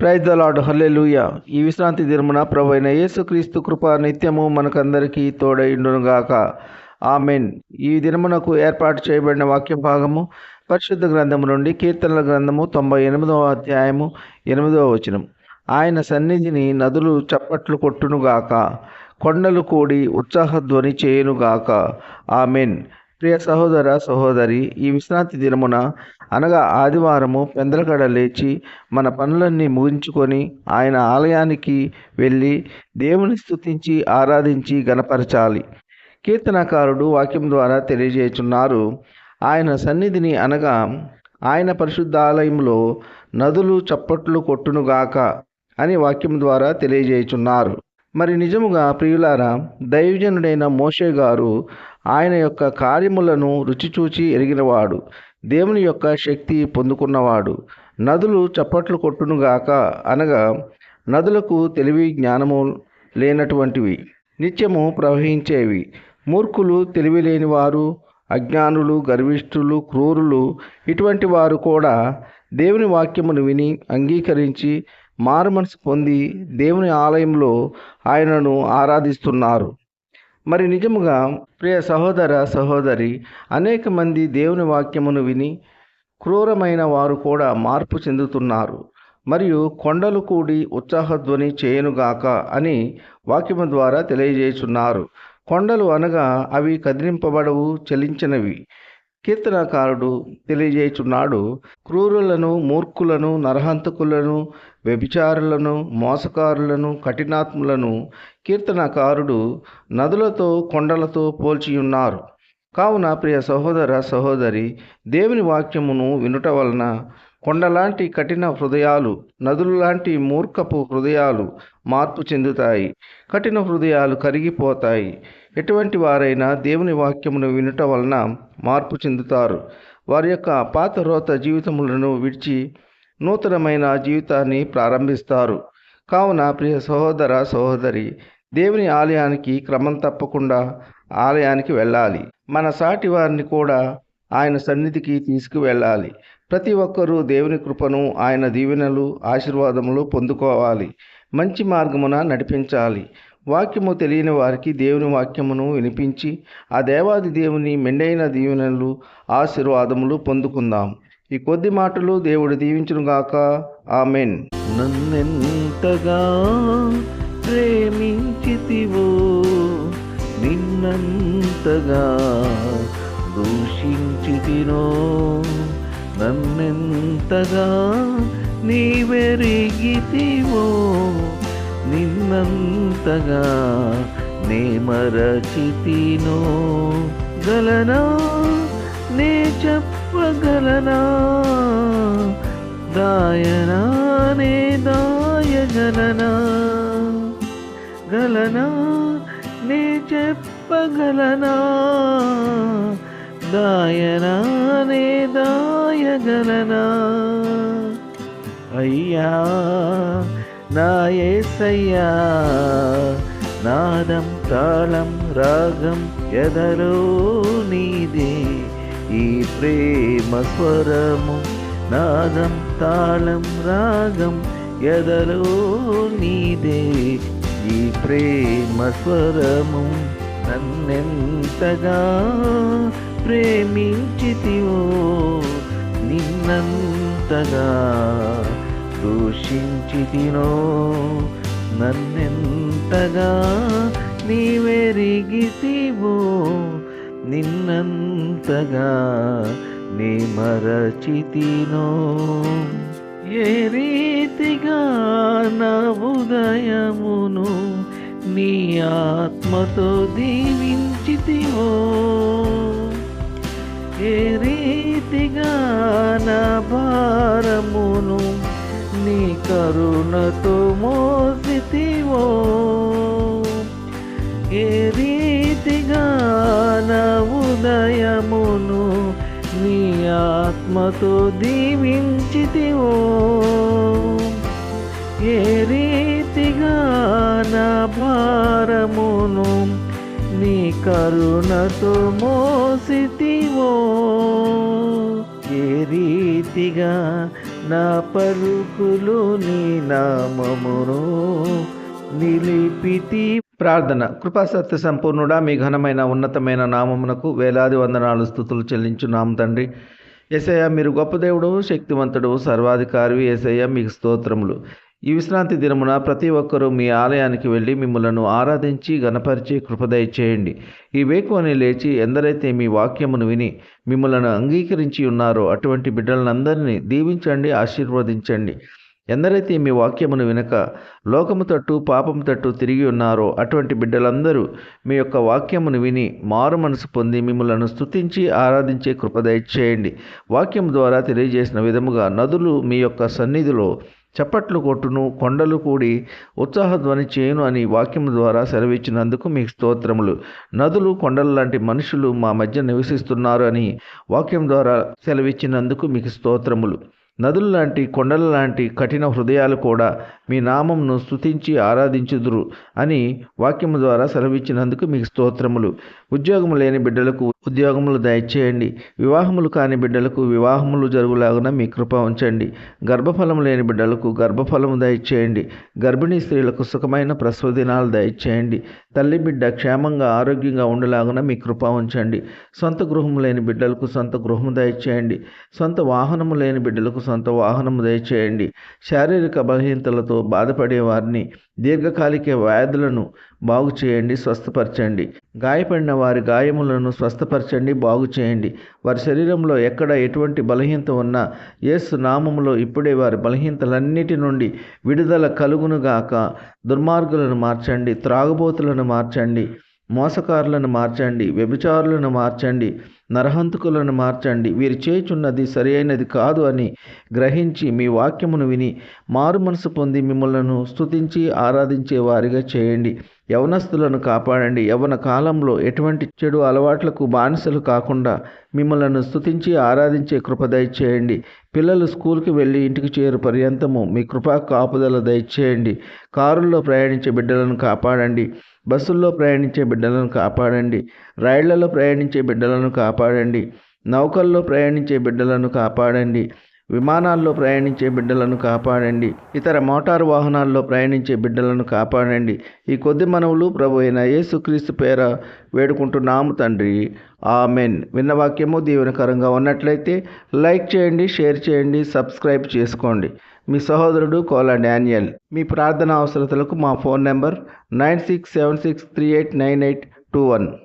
Praise the lord, హల్లెలూయా. ఈ విశ్రాంతి దినమున ప్రభువైన యేసుక్రీస్తు కృప నిత్యము మనకందరికీ తోడైండునుగాక. ఆమెన్. ఈ దినమునకు ఏర్పాటు చేయబడిన వాక్య భాగము పరిశుద్ధ గ్రంథము నుండి కీర్తనల గ్రంథము 98వ అధ్యాయము 8వ వచనం. ఆయన సన్నిధిని నదులు చప్పట్లు కొట్టునుగాక, కొండలు కూడి ఉత్సాహధ్వని చేయునుగాక. ఆమెన్. ప్రియ సహోదర సహోదరి, ఈ విశ్రాంతి దినమున అనగా ఆదివారము పెందలకడ లేచి మన పనులన్నీ ముగించుకొని ఆయన ఆలయానికి వెళ్ళి దేవుని స్తుతించి ఆరాధించి గణపరచాలి. కీర్తనకారుడు వాక్యం ద్వారా తెలియజేయుచున్నారు. ఆయన సన్నిధిని అనగా ఆయన పరిశుద్ధాలయంలో నదులు చప్పట్లు కొట్టునుగాక అని వాక్యం ద్వారా తెలియజేయుచున్నారు. మరి నిజముగా ప్రియులారా, దైవజనుడైన మోషే గారు ఆయన యొక్క కార్యములను రుచిచూచి ఎరిగినవాడు, దేవుని యొక్క శక్తి పొందుకున్నవాడు. నదులు చప్పట్లు కొట్టునుగాక అనగా నదులకు తెలివి జ్ఞానము లేనటువంటివి, నిత్యము ప్రవహించేవి. మూర్ఖులు, తెలివి లేనివారు, అజ్ఞానులు, గర్విష్ఠులు, క్రూరులు, ఇటువంటి వారు కూడా దేవుని వాక్యమును విని అంగీకరించి మారుమనసు పొంది దేవుని ఆలయంలో ఆయనను ఆరాధిస్తున్నారు. మరి నిజముగా ప్రియ సహోదర సహోదరి, అనేక మంది దేవుని వాక్యమును విని క్రూరమైన వారు కూడా మార్పు చెందుతున్నారు. మరియు కొండలు కూడి ఉత్సాహధ్వని చేయునుగాక అని వాక్యము ద్వారా తెలియజేస్తున్నారు. కొండలు అనగా అవి కదిలింపబడవు, చలించినవి. కీర్తనకారుడు తెలియజేయుచున్నాడు, క్రూరులను, మూర్ఖులను, నరహంతకులను, వ్యభిచారులను, మోసకారులను, కఠినాత్ములను కీర్తనకారుడు నదులతో, కొండలతో పోల్చియున్నారు. కావున ప్రియ సహోదర సహోదరి, దేవుని వాక్యమును వినుట వలన కొండలాంటి కఠిన హృదయాలు, నదులు లాంటి మూర్ఖపు హృదయాలు మార్పు చెందుతాయి. కఠిన హృదయాలు కరిగిపోతాయి. ఎటువంటి వారైనా దేవుని వాక్యమును వినుట వలన మార్పు చెందుతారు. వారి యొక్క పాత రోత జీవితములను విడిచి నూతనమైన జీవితాన్ని ప్రారంభిస్తారు. కావున ప్రియ సహోదర సహోదరి, దేవుని ఆలయానికి క్రమం తప్పకుండా ఆలయానికి వెళ్ళాలి. మన సాటి వారిని కూడా ఆయన సన్నిధికి తీసుకువెళ్ళాలి. ప్రతి ఒక్కరూ దేవుని కృపను, ఆయన దీవెనలు, ఆశీర్వాదములు పొందుకోవాలి. మంచి మార్గమున నడిపించాలి. వాక్యము తెలియని వారికి దేవుని వాక్యమును వినిపించి ఆ దేవాది దేవుని మెండైన దీవెనలు, ఆశీర్వాదములు పొందుకుందాం. ఈ కొద్ది మాటలు దేవుడు దీవించునుగాక. ఆమెన్. నన్నెంతగా ప్రేమించితివో, నిన్నంతగా దూషించితినో, నన్నెంతగా నీవెరిగితివో, నిన్నంతగా నే మరచితినో. గలనా నే చెప్పగలనా, దాయనా నే దాయగలనా. గలనా నే చెప్పగలనా, దాయనా నే దాయగలనా. అయ్యా నా యేసయ్యా, నాదం తాళం రాగం ఎదలో నీదే. ఈ ప్రేమ స్వరము, నాదం తాళం రాగం ఎదలో నీదే. ఈ ప్రేమ స్వరము, నన్నెంతగా ప్రేమించితివో, నిన్నంతగా దూషించితినో, నన్నెంతగా నీవెరిగితివో, నిన్నంతగా నీ మరచితినో. ఏ రీతిగా నా ఉదయమును నీ ఆత్మతో దీవించితివో, ఏ రీతిగా నా భారమును నీ కరుణతో మోసితివో, ఏ రీతిగా నా ఉదయమును నీ ఆత్మతో దీవించితివో, ఏ రీతిగా నా భారమును నీ కరుణతో మోసితివో, ఏ రీతిగా నా పలుకులు నీ నామమును నిలిపితి. ప్రార్థన. కృపా సత్య సంపూర్ణుడా, మీ ఘనమైన ఉన్నతమైన నామమునకు వేలాది వందనాలు స్తుతులు చెల్లించున్నాము తండ్రి. యేసయ్య, మీరు గొప్ప దేవుడు, శక్తివంతుడు, సర్వాధికారి. యేసయ్య, మీకు స్తోత్రములు. ఈ విశ్రాంతి దినమున ప్రతి ఒక్కరూ మీ ఆలయానికి వెళ్ళి మిమ్మలను ఆరాధించి గణపరిచి కృప దయచేయండి. ఈ వేకువని లేచి ఎందరైతే మీ వాక్యమును విని మిమ్మలను అంగీకరించి ఉన్నారో అటువంటి బిడ్డలందరినీ దీవించండి, ఆశీర్వదించండి. ఎందరైతే మీ వాక్యమును వినక లోకము తట్టు పాపము తట్టు తిరిగి ఉన్నారో అటువంటి బిడ్డలందరూ మీ యొక్క వాక్యమును విని మారు మనసు పొంది మిమ్మలను స్తుతించి ఆరాధించే కృప దయచేయండి. వాక్యం ద్వారా తెలియజేసిన విధముగా నదులు మీ యొక్క సన్నిధిలో చప్పట్లు కొట్టును, కొండలు కూడి ఉత్సాహధ్వని చేయును అని వాక్యం ద్వారా సెలవిచ్చినందుకు మీకు స్తోత్రములు. నదులు, కొండలు లాంటి మనుషులు మా మధ్య నివసిస్తున్నారు అని వాక్యం ద్వారా సెలవిచ్చినందుకు మీకు స్తోత్రములు. నదుల లాంటి, కొండల లాంటి కఠిన హృదయాలు కూడా మీ నామంను స్తుతించి ఆరాధించుదురు అని వాక్యము ద్వారా సెలవిచ్చినందుకు మీకు స్తోత్రములు. ఉద్యోగము లేని బిడ్డలకు ఉద్యోగములు దయచేయండి. వివాహములు కాని బిడ్డలకు వివాహములు జరుగులాగున మీ కృప ఉంచండి. గర్భఫలము లేని బిడ్డలకు గర్భఫలము దయచేయండి. గర్భిణీ స్త్రీలకు సుఖమైన ప్రసవ దినాలు దయచేయండి. తల్లి బిడ్డ క్షేమంగా ఆరోగ్యంగా ఉండలాగున మీ కృప ఉంచండి. సొంత గృహము లేని బిడ్డలకు సొంత గృహము దయచేయండి. సొంత వాహనము లేని బిడ్డలకు సొంత వాహనము దయచేయండి. శారీరక బలహీనతలతో బాధపడే వారిని, దీర్ఘకాలిక వ్యాధులను బాగు చేయండి, స్వస్థపరచండి. గాయపడిన వారి గాయములను స్వస్థపరచండి, బాగు చేయండి. వారి శరీరంలో ఎక్కడ ఎటువంటి బలహీనత ఉన్నా యేసు నామములో ఇప్పుడే వారి బలహీనతలన్నిటి నుండి విడుదల కలుగునుగాక. దుర్మార్గులను మార్చండి, త్రాగుబోతులను మార్చండి, మోసకారులను మార్చండి, వ్యభిచారులను మార్చండి, నరహంతకులను మార్చండి. వీరు చేయుచున్నది సరి అయినది కాదు అని గ్రహించి మీ వాక్యమును విని మారు మనసు పొంది మిమ్మలను స్తుతించి ఆరాధించే వారిగా చేయండి. యవనస్తులను కాపాడండి. యవన కాలంలో ఎటువంటి చెడు అలవాట్లకు బానిసలు కాకుండా మిమ్మలను స్తుతించి ఆరాధించే కృప దయచేయండి. పిల్లలు స్కూల్కి వెళ్ళి ఇంటికి చేరు పర్యంతము మీ కృపా కాపుదల దయచేయండి. కారుల్లో ప్రయాణించే బిడ్డలను కాపాడండి. బస్సుల్లో ప్రయాణించే బిడ్డలను కాపాడండి. రైళ్లలో ప్రయాణించే బిడ్డలను కాపాడండి. నౌకల్లో ప్రయాణించే బిడ్డలను కాపాడండి. విమానాల్లో ప్రయాణించే బిడ్డలను కాపాడండి. ఇతర మోటారు వాహనాల్లో ప్రయాణించే బిడ్డలను కాపాడండి. ఈ కొద్ది మనవులు ప్రభు అయిన యేసుక్రీస్తు పేర వేడుకుంటున్నాము తండ్రి, ఆమెన్. విన్న వాక్యము దీవెనకరంగా ఉన్నట్లయితే లైక్ చేయండి, షేర్ చేయండి, సబ్స్క్రైబ్ చేసుకోండి. మీ సహోదరుడు కోలా డానియల్. మీ ప్రార్థన అవసరతలకు మా ఫోన్ నెంబర్ 9676389821.